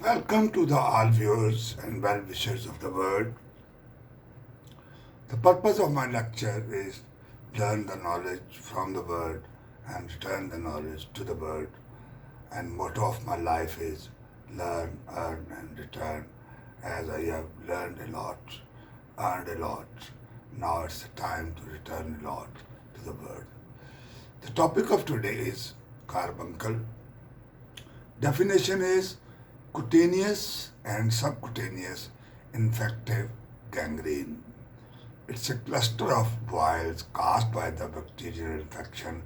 Welcome to the all viewers and well wishers of the world. The purpose of my lecture is learn the knowledge from the word and return the knowledge to the word. And motto of my life is learn, earn and return. As I have learned a lot, earned a lot, now it's the time to return a lot to the word. The topic of today is carbuncle. Definition is cutaneous and subcutaneous infective gangrene. It's a cluster of boils caused by the bacterial infection,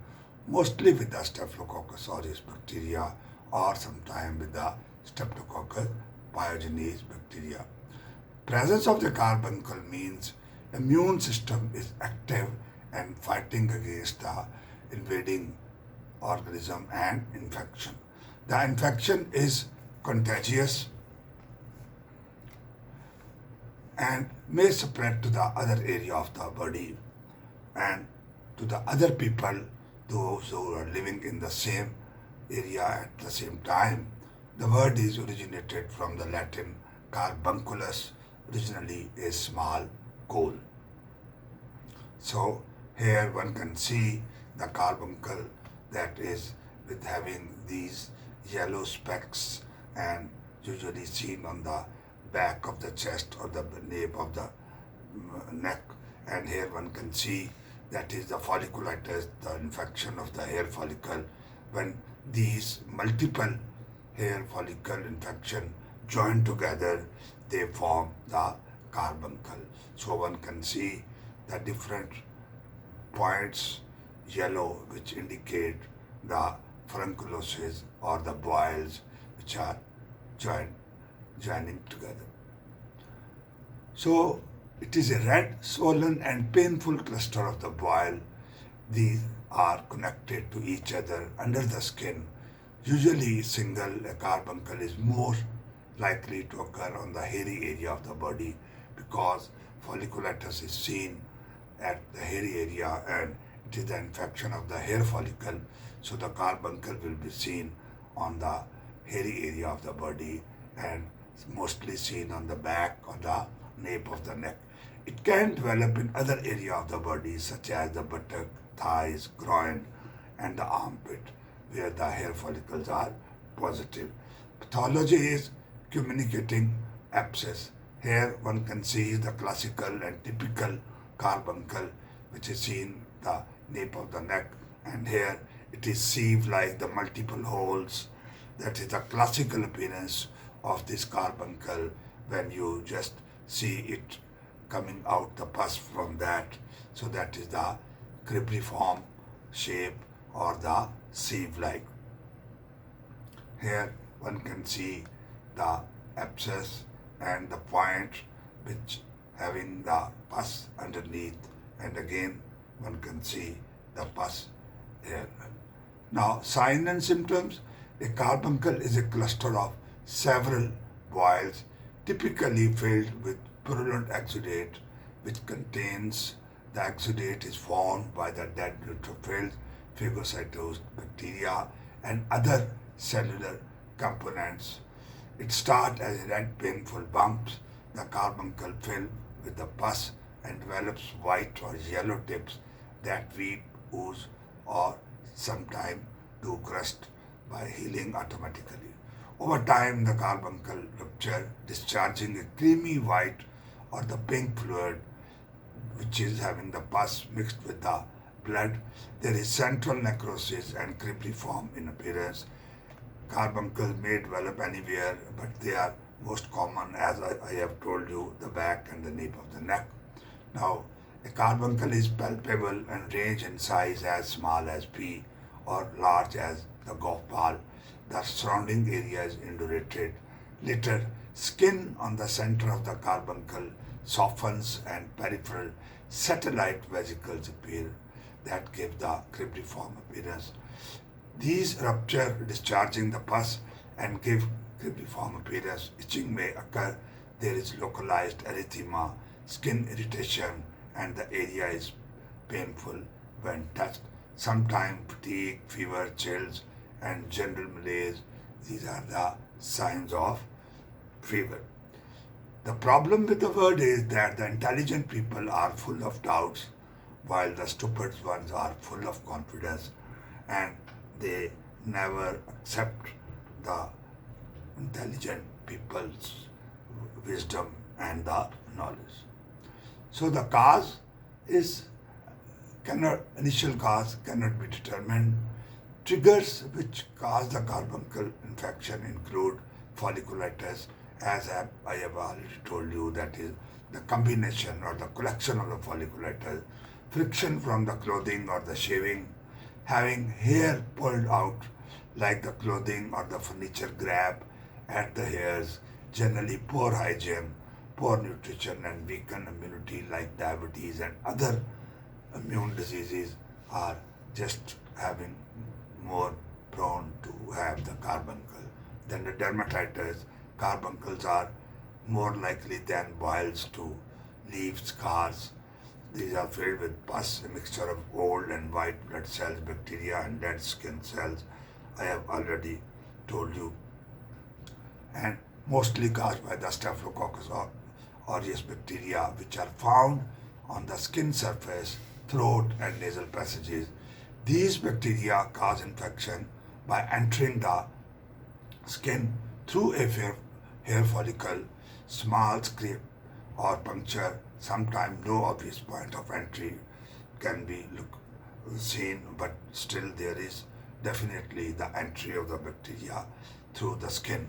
mostly with the Staphylococcus aureus bacteria or sometimes with the Streptococcus pyogenes bacteria. Presence of the carbuncle means immune system is active and fighting against the invading organism and infection. The infection is contagious and may spread to the other area of the body and to the other people, those who are living in the same area at the same time. The word is originated from the Latin carbunculus, originally a small coal. So here one can see the carbuncle that is with having these yellow specks and usually seen on the back of the chest or the nape of the neck. And here one can see that is the folliculitis, the infection of the hair follicle. When these multiple hair follicle infection join together, they form the carbuncle. So one can see the different points yellow which indicate the furunculosis or the boils which are joining together. So it is a red, swollen and painful cluster of the boil. These are connected to each other under the skin. Usually single carbuncle is more likely to occur on the hairy area of the body because folliculitis is seen at the hairy area and it is the infection of the hair follicle. So the carbuncle will be seen on the hairy area of the body and mostly seen on the back or the nape of the neck. It can develop in other area of the body such as the buttock, thighs, groin and the armpit where the hair follicles are positive. Pathology is communicating abscess. Here one can see the classical and typical carbuncle which is seen the nape of the neck, and here it is sieve like the multiple holes. That is the classical appearance of this carbuncle when you just see it coming out the pus from that. So that is the cribriform shape or the sieve like. Here one can see the abscess and the point which having the pus underneath, and again one can see the pus here. Now signs and symptoms. A carbuncle is a cluster of several boils typically filled with purulent exudate which contains the exudate is formed by the dead neutrophils, phagocytosed bacteria and other cellular components. It starts as red painful bumps. The carbuncle fills with the pus and develops white or yellow tips that weep, ooze or sometimes do crust by healing automatically. Over time, the carbuncle rupture, discharging a creamy white or the pink fluid, which is having the pus mixed with the blood. There is central necrosis and cribriform in appearance. Carbuncles may develop anywhere, but they are most common, as I have told you, the back and the nape of the neck. Now, a carbuncle is palpable and range in size as small as pea or large as the golf ball. The surrounding area is indurated. Later, skin on the center of the carbuncle softens and peripheral satellite vesicles appear that give the cribriform appearance. These rupture, discharging the pus and give cribriform appearance. Itching may occur. There is localized erythema, skin irritation, and the area is painful when touched. Sometimes fatigue, fever, chills, and general malaise. These are the signs of fever. The problem with the word is that the intelligent people are full of doubts, while the stupid ones are full of confidence, and they never accept the intelligent people's wisdom and the knowledge. So the cause is initial cause cannot be determined. Triggers which cause the carbuncle infection include folliculitis, as I have already told you, that is the combination or the collection of the folliculitis, friction from the clothing or the shaving, having hair pulled out like the clothing or the furniture grab at the hairs, generally poor hygiene, poor nutrition and weakened immunity like diabetes and other immune diseases are just having more prone to have the carbuncle. Then the dermatitis, carbuncles are more likely than boils to leave scars. These are filled with pus, a mixture of old and white blood cells, bacteria, and dead skin cells. I have already told you. And mostly caused by the Staphylococcus aureus bacteria, which are found on the skin surface, throat, and nasal passages. These bacteria cause infection by entering the skin through a hair follicle, small scrape or puncture. Sometimes no obvious point of entry can be seen, but still there is definitely the entry of the bacteria through the skin.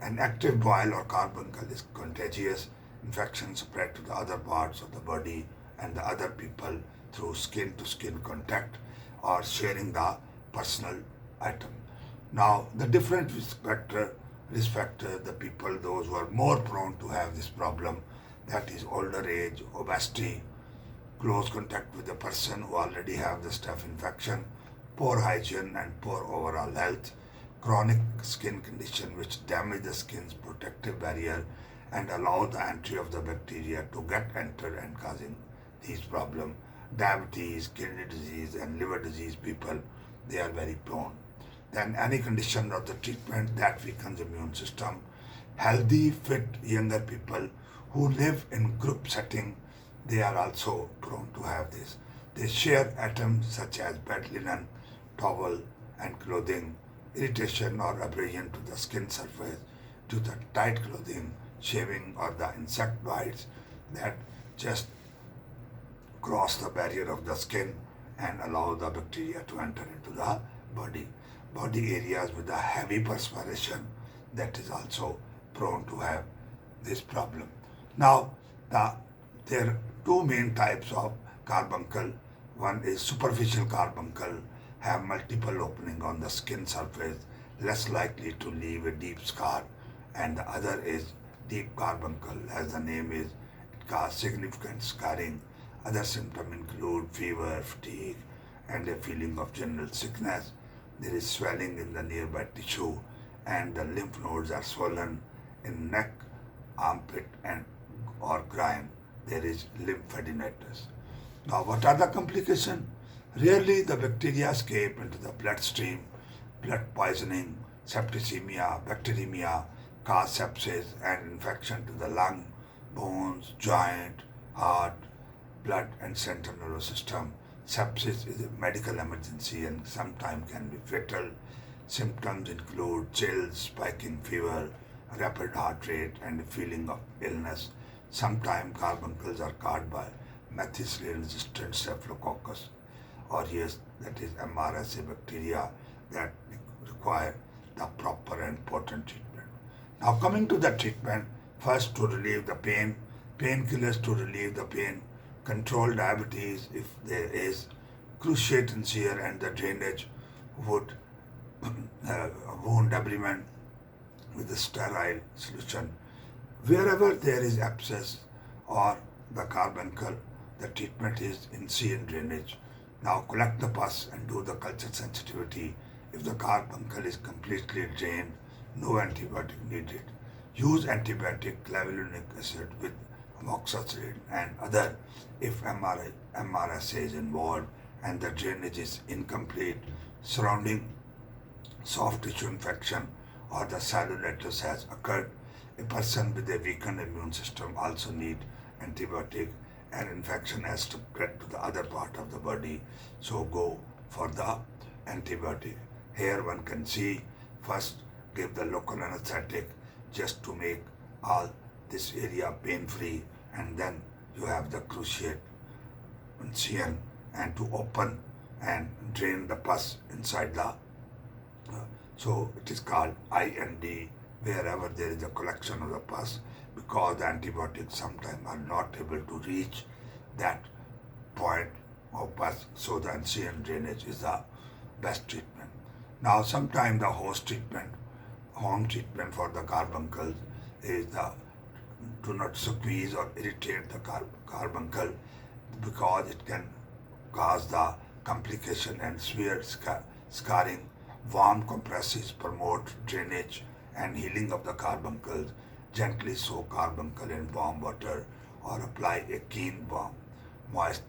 An active boil or carbuncle is contagious. Infection spread to the other parts of the body and the other people through skin to skin contact or sharing the personal item. Now, the different risk factor, the people, those who are more prone to have this problem, that is older age, obesity, close contact with a person who already have the staph infection, poor hygiene and poor overall health, chronic skin condition which damage the skin's protective barrier and allow the entry of the bacteria to get entered and causing these problems. Diabetes, kidney disease and liver disease people, they are very prone. Then any condition of the treatment that weakens immune system. Healthy, fit, younger people who live in group setting, they are also prone to have this. They share items such as bed linen, towel and clothing, irritation or abrasion to the skin surface due to tight clothing, shaving or the insect bites that just cross the barrier of the skin and allow the bacteria to enter into the body. Body areas with a heavy perspiration, that is also prone to have this problem. Now, there are two main types of carbuncle. One is superficial carbuncle, have multiple opening on the skin surface, less likely to leave a deep scar, and the other is deep carbuncle, as the name is, it causes significant scarring. Other symptoms include fever, fatigue, and a feeling of general sickness. There is swelling in the nearby tissue, and the lymph nodes are swollen in neck, armpit, and or groin. There is lymphadenitis. Now, what are the complications? Rarely the bacteria escape into the bloodstream. Blood poisoning, septicemia, bacteremia cause sepsis and infection to the lung, bones, joint, heart, blood and central nervous system. Sepsis is a medical emergency and sometimes can be fatal. Symptoms include chills, spiking fever, rapid heart rate, and a feeling of illness. Sometimes carbuncles are caused by methicillin-resistant Staphylococcus aureus, that is MRSA bacteria, that require the proper and potent treatment. Now, coming to the treatment, first to relieve the pain, painkillers to relieve the pain, control diabetes if there is, cruciate and sear and the drainage, wound debridement with a sterile solution. Wherever there is abscess or the carbuncle, the treatment is in sear drainage. Now collect the pus and do the culture sensitivity. If the carbuncle is completely drained, no antibiotic needed. Use antibiotic clavulanic acid with amoxicillin and other if MRSA is involved and the drainage is incomplete, surrounding soft tissue infection or the cellulitis has occurred. A person with a weakened immune system also need antibiotic, and infection has to get to the other part of the body, so go for the antibiotic. Here one can see, first give the local anesthetic just to make all this area pain free, and then you have the cruciate incision and to open and drain the pus inside the so it is called IND wherever there is a collection of the pus, because the antibiotics sometimes are not able to reach that point of pus, so the incision drainage is the best treatment. Now sometimes the home treatment for the carbuncle is the do not squeeze or irritate the carbuncle, because it can cause the complication and severe scarring. Warm compresses promote drainage and healing of the carbuncles. Gently soak carbuncle in warm water or apply a keen balm. Moist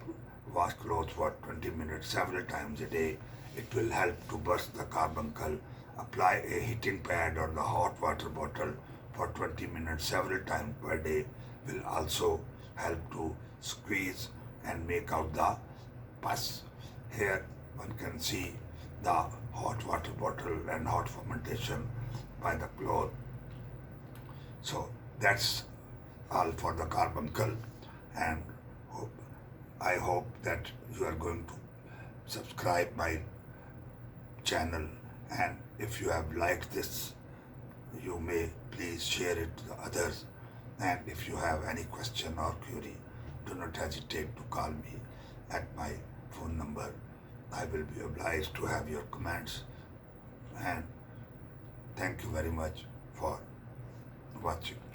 wash clothes for 20 minutes several times a day. It will help to burst the carbuncle. Apply a heating pad or the hot water bottle for 20 minutes several times per day will also help to squeeze and make out the pus. Here one can see the hot water bottle and hot fermentation by the cloth. So that's all for the carbuncle, and I hope that you are going to subscribe my channel, and if you have liked this, you may please share it to the others, and if you have any question or query, do not hesitate to call me at my phone number. I will be obliged to have your comments, and thank you very much for watching.